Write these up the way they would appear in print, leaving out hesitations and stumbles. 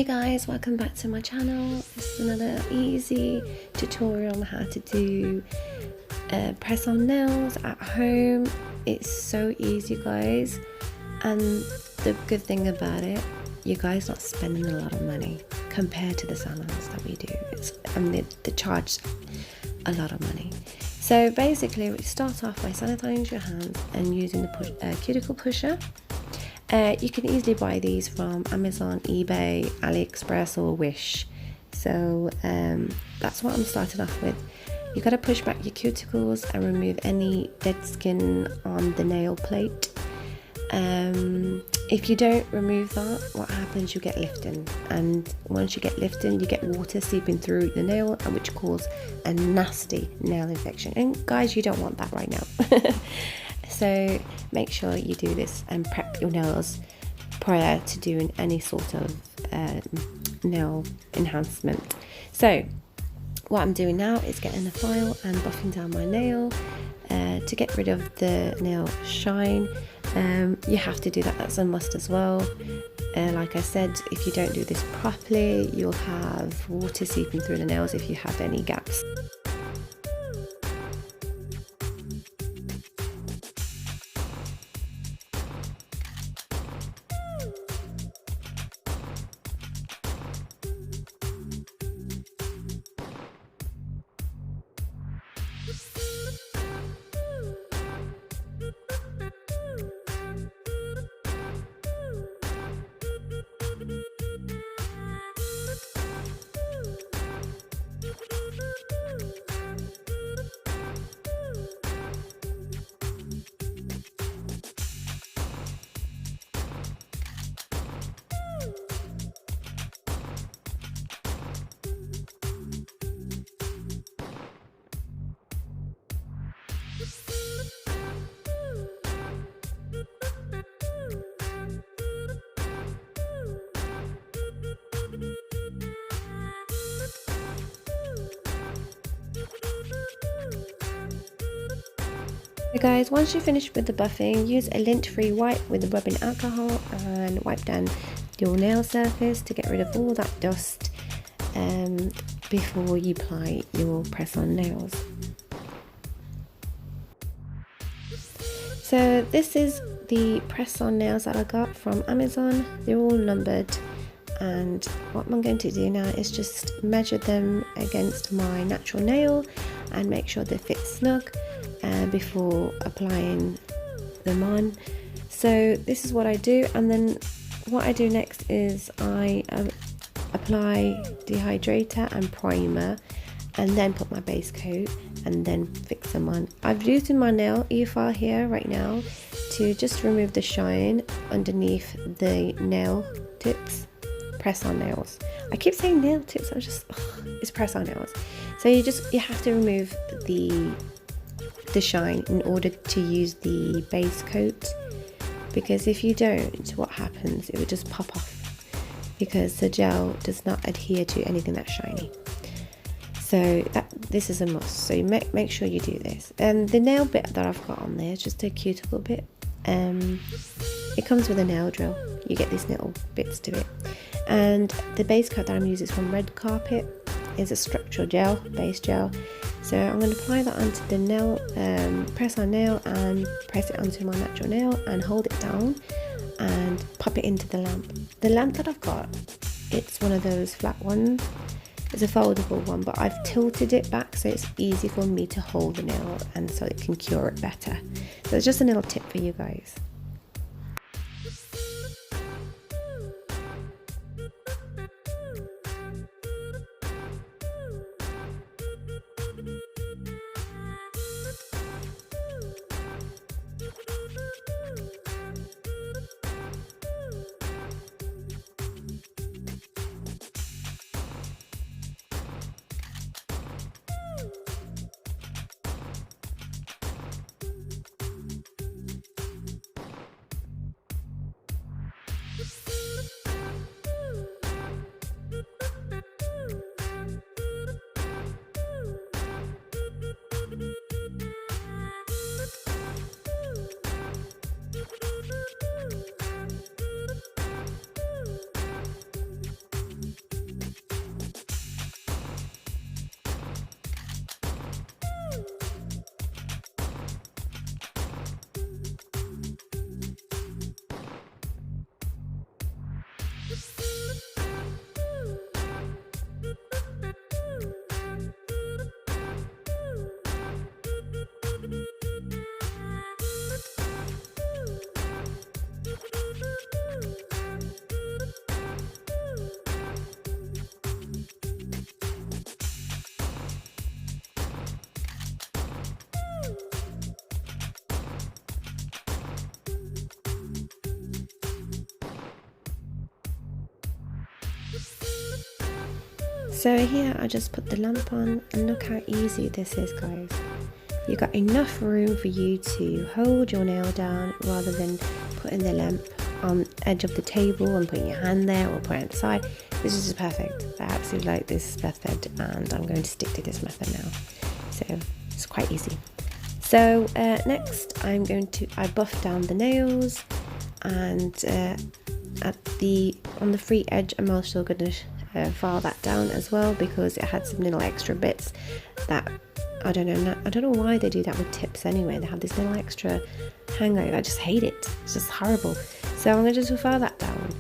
Hey guys, welcome back to my channel. This is another easy tutorial on how to do press on nails at home. It's so easy, guys, and the good thing about it, you guys not spending a lot of money compared to the salons that we do. They charge a lot of money. So basically, we start off by sanitizing your hands and using the Cuticle Pusher. You can easily buy these from Amazon, eBay, AliExpress or Wish. So that's what I'm starting off with. You got to push back your cuticles and remove any dead skin on the nail plate. If you don't remove that, what happens, you get lifting, and once you get lifting, you get water seeping through the nail, and which causes a nasty nail infection. And guys, you don't want that right now. So make sure you do this and prep your nails prior to doing any sort of nail enhancement. So what I'm doing now is getting a file and buffing down my nail to get rid of the nail shine. You have to do that, that's a must as well. Like I said, if you don't do this properly, you'll have water seeping through the nails if you have any gaps. So guys, once you finish with the buffing, use a lint-free wipe with the rubbing alcohol and wipe down your nail surface to get rid of all that dust before you apply your press-on nails. So this is the press-on nails that I got from Amazon. They're all numbered, and what I'm going to do now is just measure them against my natural nail and make sure they fit snug before applying them on. So this is what I do, and then what I do next is I apply dehydrator and primer, and then put my base coat and then fix them on. I've used my nail e-file here right now to just remove the shine underneath the nail tips. Press on nails. I keep saying nail tips, it's press on nails. So you have to remove the shine in order to use the base coat, because if you don't, what happens, it would just pop off because the gel does not adhere to anything that's shiny. So this is a must, so you make sure you do this. And the nail bit that I've got on there is just a cuticle bit. It comes with a nail drill, you get these little bits to it. And the base coat that I'm using is from Red Carpet. Is a structural gel, base gel. So I'm going to apply that onto the nail, press on nail and press it onto my natural nail and hold it down and pop it into the lamp. The lamp that I've got, it's one of those flat ones. It's a foldable one, but I've tilted it back so it's easy for me to hold the nail and so it can cure it better. So it's just a little tip for you guys. So here I just put the lamp on, and look how easy this is, guys. You got enough room for you to hold your nail down rather than putting the lamp on the edge of the table and putting your hand there or putting it on the side. This is just perfect. I absolutely like this method, and I'm going to stick to this method now. So it's quite easy. So next I buff down the nails, and on the free edge I'm also going to file that down as well, because it had some little extra bits that I don't know why they do that with tips anyway. They have this little extra hangover. I just hate it. It's just horrible. So I'm going to just file that down.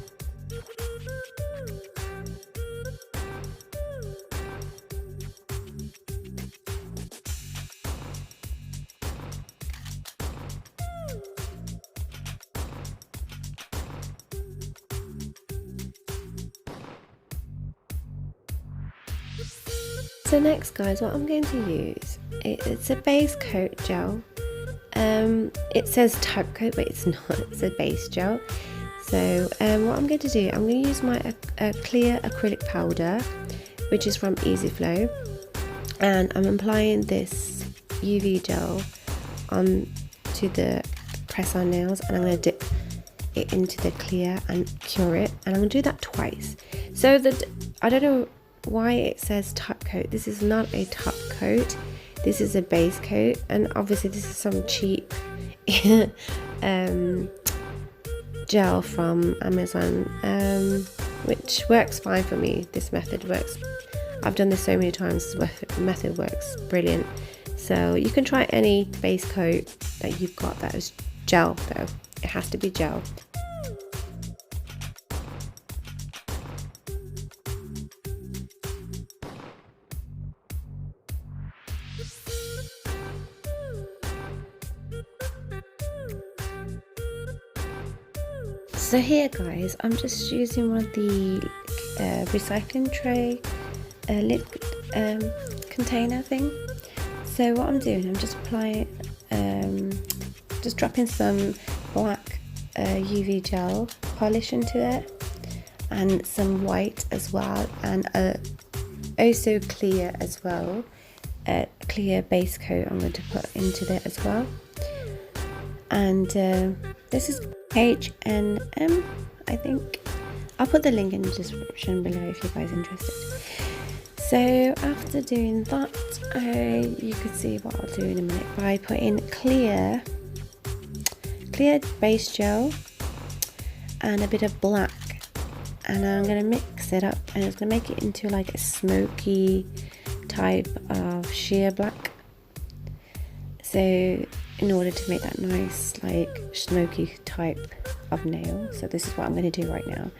So next, guys, what I'm going to use, it's a base coat gel. It says top coat, but it's not. It's a base gel. So what I'm going to do, I'm going to use my clear acrylic powder, which is from Easy Flow, and I'm applying this UV gel onto the press-on nails, and I'm going to dip it into the clear and cure it, and I'm going to do that twice. So that I don't know why it says top coat. This is not a top coat, this is a base coat, and obviously this is some cheap gel from Amazon, which works fine for me. This method works. I've done this so many times. This method works brilliant. So you can try any base coat that you've got that is gel, though it has to be gel. So here, guys, I'm just using one of the recycling tray lid container thing. So what I'm doing, I'm just applying, just dropping some black UV gel polish into it, and some white as well, and also clear as well, clear base coat I'm going to put into there as well. And this is H&M, I think. I'll put the link in the description below if you guys are interested. So after doing that, you could see what I'll do in a minute by putting clear base gel and a bit of black, and I'm going to mix it up, and it's going to make it into like a smoky type of sheer black. So in order to make that nice like smoky type of nail, so this is what I'm going to do right now.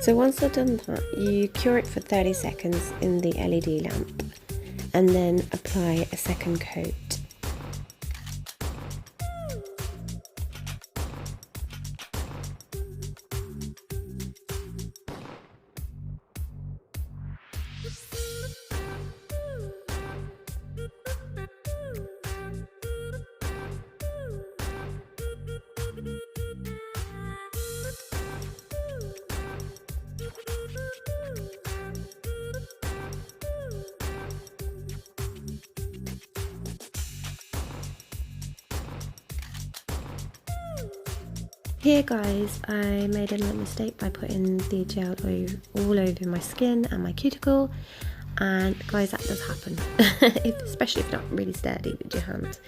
So once I've done that, you cure it for 30 seconds in the LED lamp, and then apply a second coat Here guys, I made a little mistake by putting the gel all over my skin and my cuticle, and guys, that does happen, especially if not really sturdy with your hands.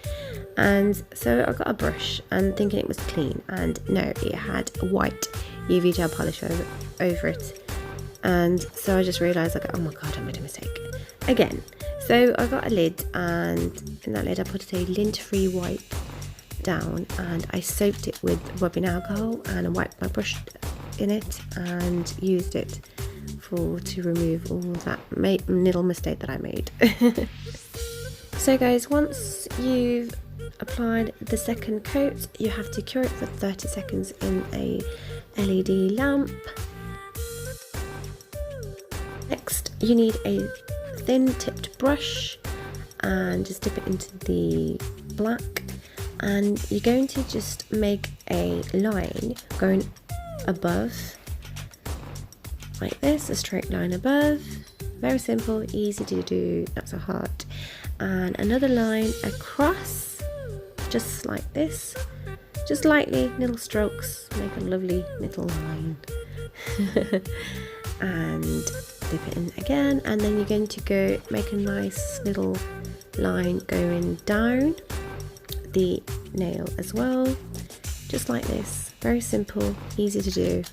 And so I got a brush and thinking it was clean, and no, it had a white UV gel polish over it. And so I just realised, like, oh my god, I made a mistake again. So I got a lid, and in that lid I put a lint-free wipe down, and I soaked it with rubbing alcohol, and I wiped my brush in it and used it to remove all that little mistake that I made. So guys, once you've applied the second coat, you have to cure it for 30 seconds in a LED lamp. Next, you need a thin tipped brush, and just dip it into the black, and you're going to just make a line going above like this, a straight line above. Very simple, easy to do, not so hard. And another line across, just like this, just lightly, little strokes, make a lovely little line. And dip it in again, and then you're going to go make a nice little line going down the nail as well, just like this. Very simple, easy to do.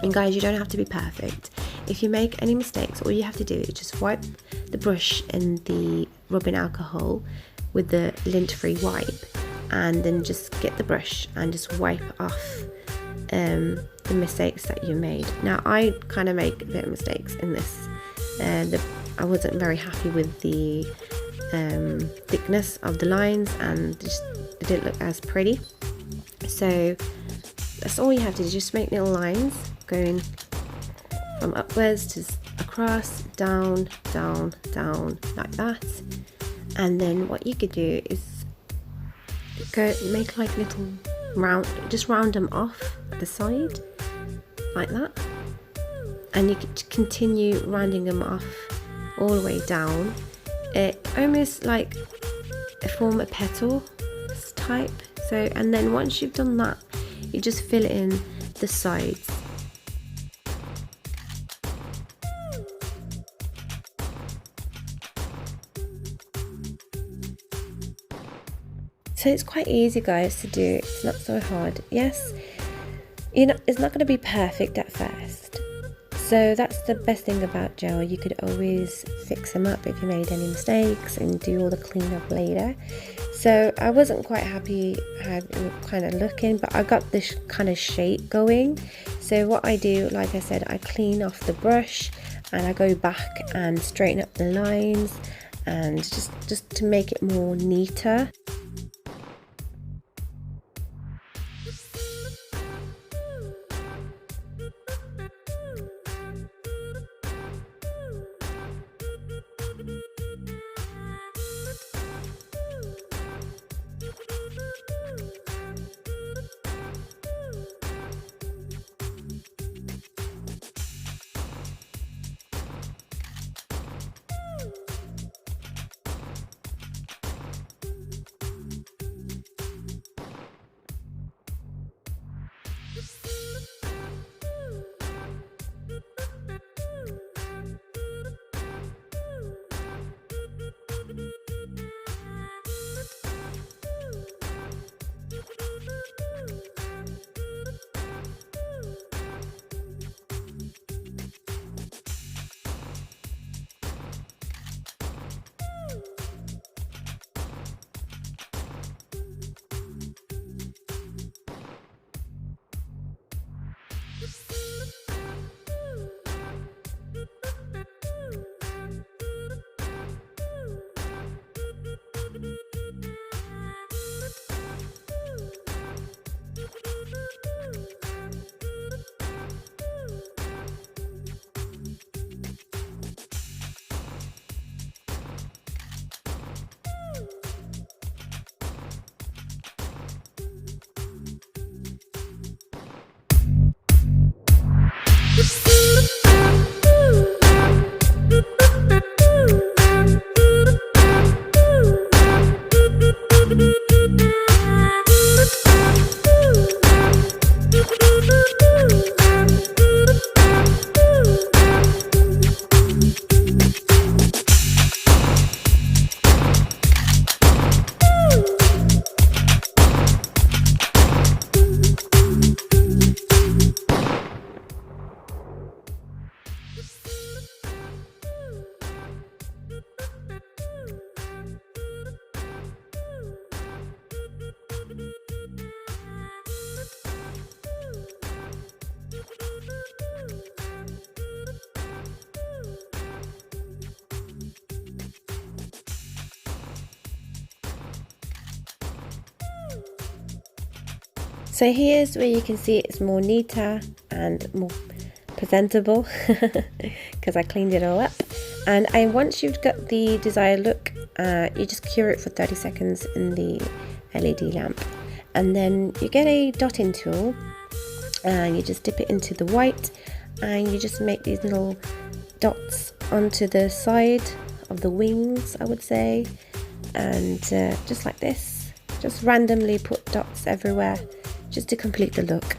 And guys, you don't have to be perfect. If you make any mistakes, all you have to do is just wipe the brush in the rubbing alcohol with the lint-free wipe, and then just get the brush and just wipe off the mistakes that you made. Now I kind of make a bit of mistakes in this. I wasn't very happy with the thickness of the lines, and it didn't look as pretty. So that's all you have to do, just make little lines going from upwards to across, down, down, down, like that. And then what you could do is go make like little just round them off at the side like that, and you could continue rounding them off all the way down. It almost like form a petal type. So, and then once you've done that, you just fill it in the sides. So it's quite easy guys to do, it's not so hard. Yes, it's not going to be perfect at first, so that's the best thing about gel. You could always fix them up if you made any mistakes and do all the cleanup later. So I wasn't quite happy how it was kind of looking, but I got this kind of shape going. So what I do, like I said, I clean off the brush and I go back and straighten up the lines, and just to make it more neater. So here's where you can see it's more neater and more presentable because I cleaned it all up. And once you've got the desired look, you just cure it for 30 seconds in the LED lamp, and then you get a dotting tool and you just dip it into the white and you just make these little dots onto the side of the wings, I would say, and just like this, just randomly put dots everywhere just to complete the look.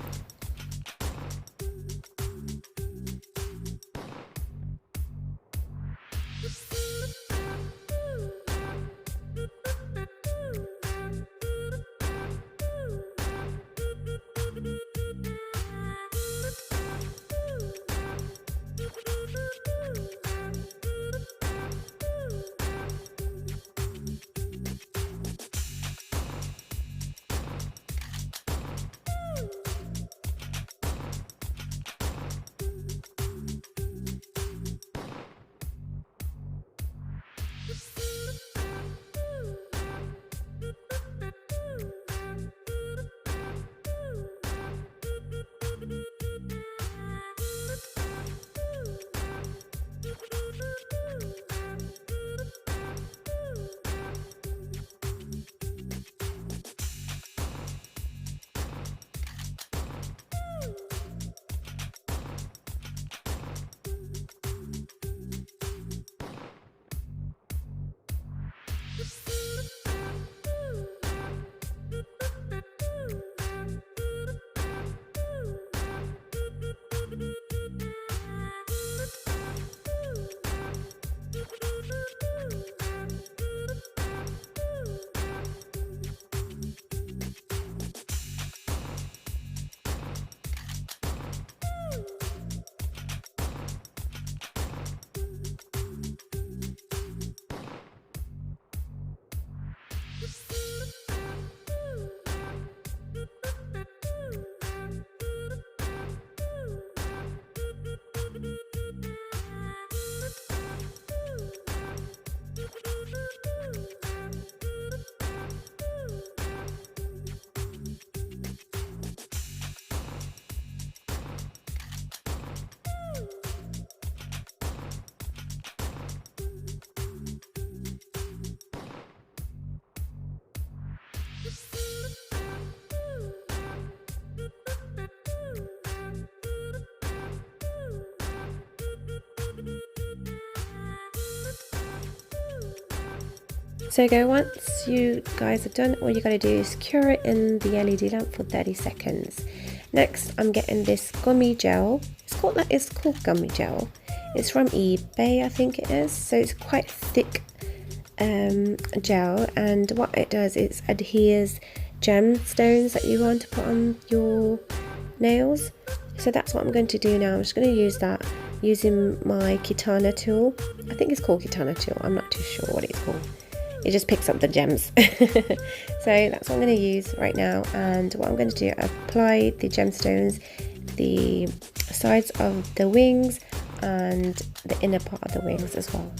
So once you guys are done, all you gotta do is cure it in the LED lamp for 30 seconds. Next, I'm getting this Gummy Gel. It's called Gummy Gel. It's from eBay, I think it is. So it's quite thick gel, and what it does is adheres gemstones that you want to put on your nails. So that's what I'm going to do now. I'm just going to use that using my Kitana tool. I think it's called Kitana tool. I'm not too sure what it's called. It just picks up the gems. So that's what I'm going to use right now. And what I'm going to do, apply the gemstones, the sides of the wings and the inner part of the wings as well.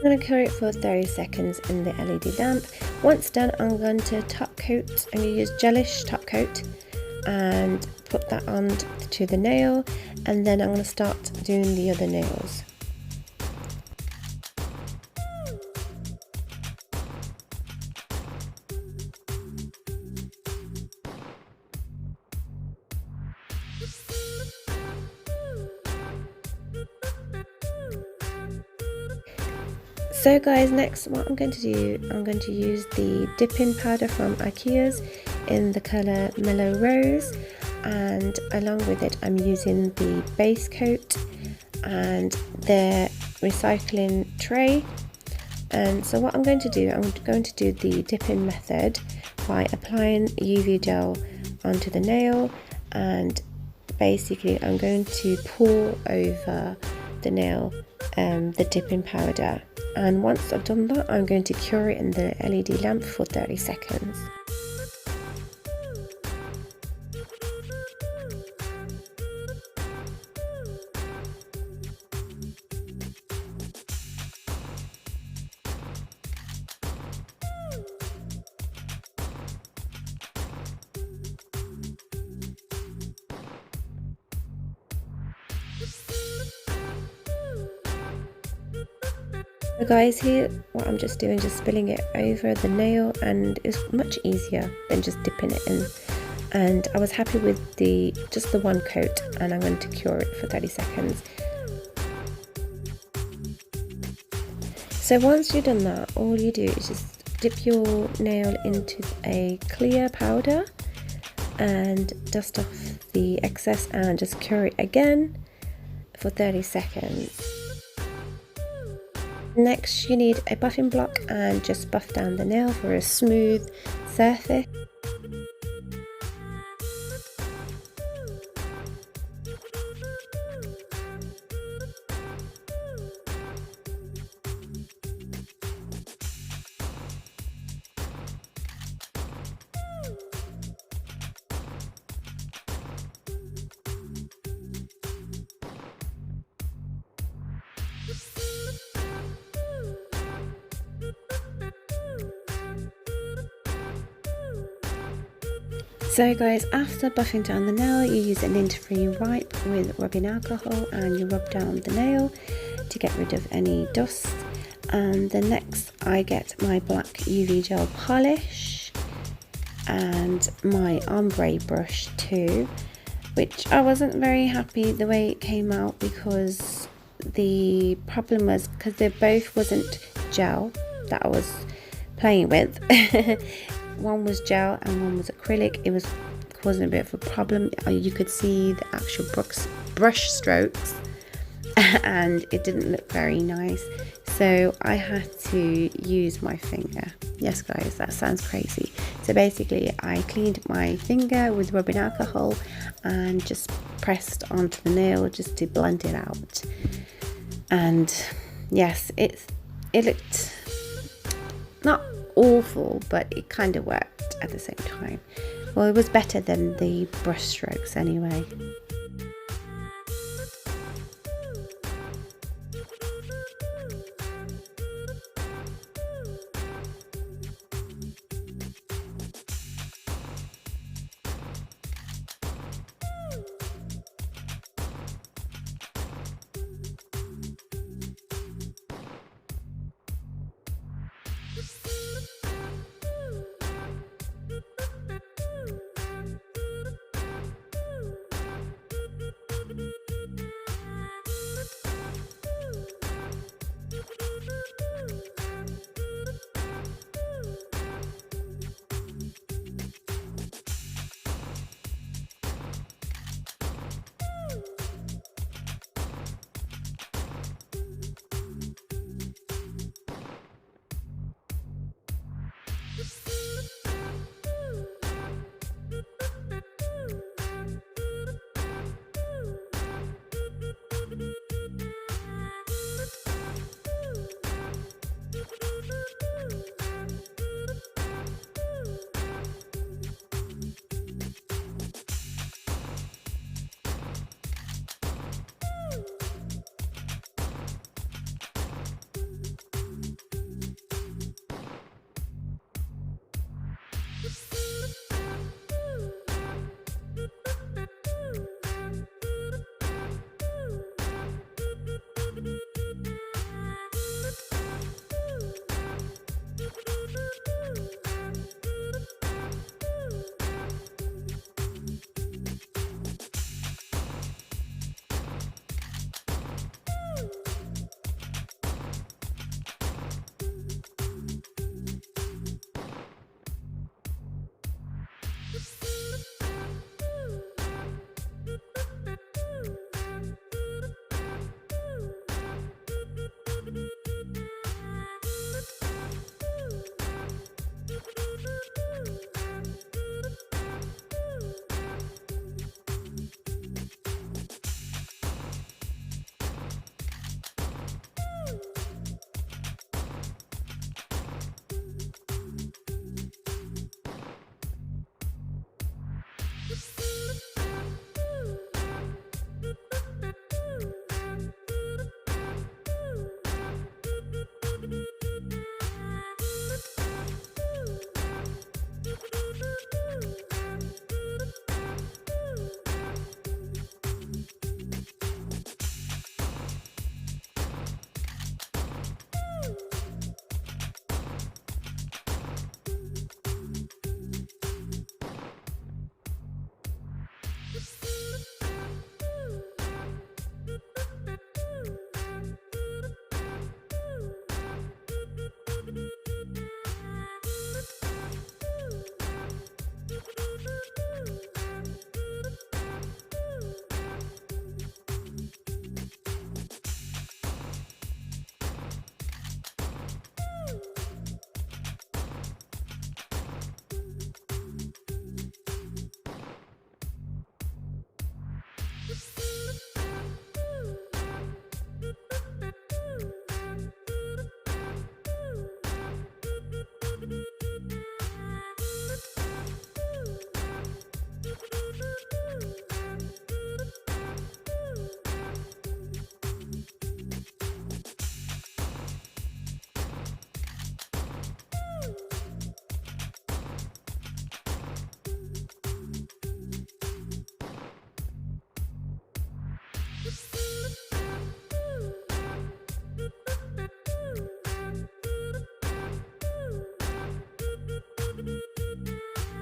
I'm going to cure it for 30 seconds in the LED lamp. Once done, I'm going to top coat. I'm going to use gelish top coat and put that on to the nail, and then I'm going to start doing the other nails. So guys, next what I'm going to do, I'm going to use the dipping powder from Ikea's in the colour Mellow Rose, and along with it I'm using the base coat and the recycling tray. And so what I'm going to do, I'm going to do the dipping method by applying UV gel onto the nail, and basically I'm going to pour over the nail the dipping powder, and once I've done that I'm going to cure it in the LED lamp for 30 seconds. So guys, here what I'm just doing is just spilling it over the nail, and it's much easier than just dipping it in. And I was happy with just the one coat, and I'm going to cure it for 30 seconds. So once you've done that, all you do is just dip your nail into a clear powder and dust off the excess and just cure it again for 30 seconds. Next you need a buffing block and just buff down the nail for a smooth surface. So guys, after buffing down the nail, you use a lint-free wipe with rubbing alcohol and you rub down the nail to get rid of any dust. And then next I get my black UV gel polish and my ombre brush too, which I wasn't very happy the way it came out, because the problem was because they both wasn't gel that I was playing with. One was gel and one was acrylic. It was causing a bit of a problem. You could see the actual brush strokes and it didn't look very nice, so I had to use my finger. Yes guys, that sounds crazy. So basically I cleaned my finger with rubbing alcohol and just pressed onto the nail just to blend it out. And yes, it looked not awful, but it kind of worked at the same time. Well, it was better than the brush strokes anyway.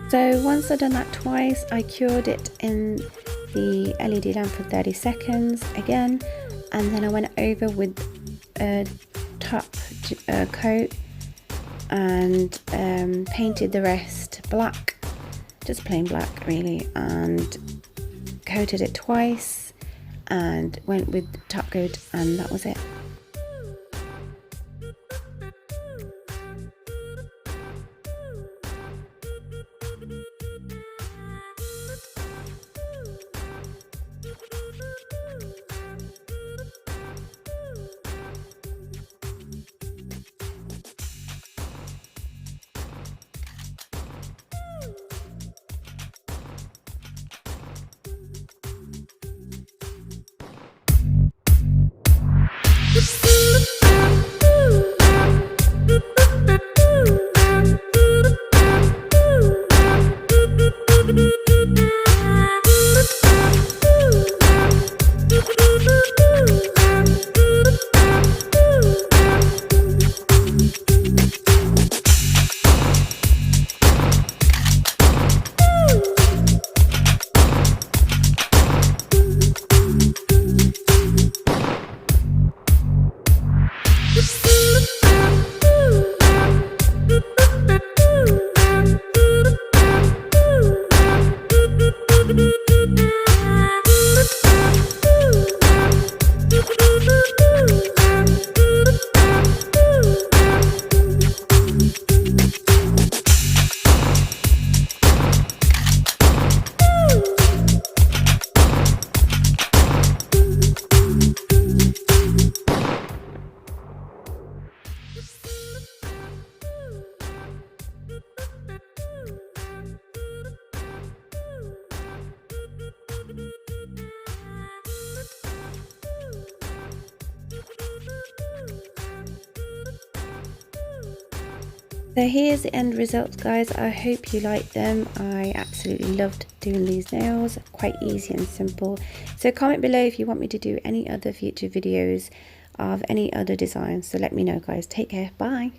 So once I've done that twice, I cured it in the LED lamp for 30 seconds again, and then I went over with a top coat and painted the rest black, just plain black really, and coated it twice and went with top coat, and that was it. So here's the end results, guys. I hope you like them. I absolutely loved doing these nails, quite easy and simple. So comment below if you want me to do any other future videos of any other designs. So let me know, guys. Take care. Bye.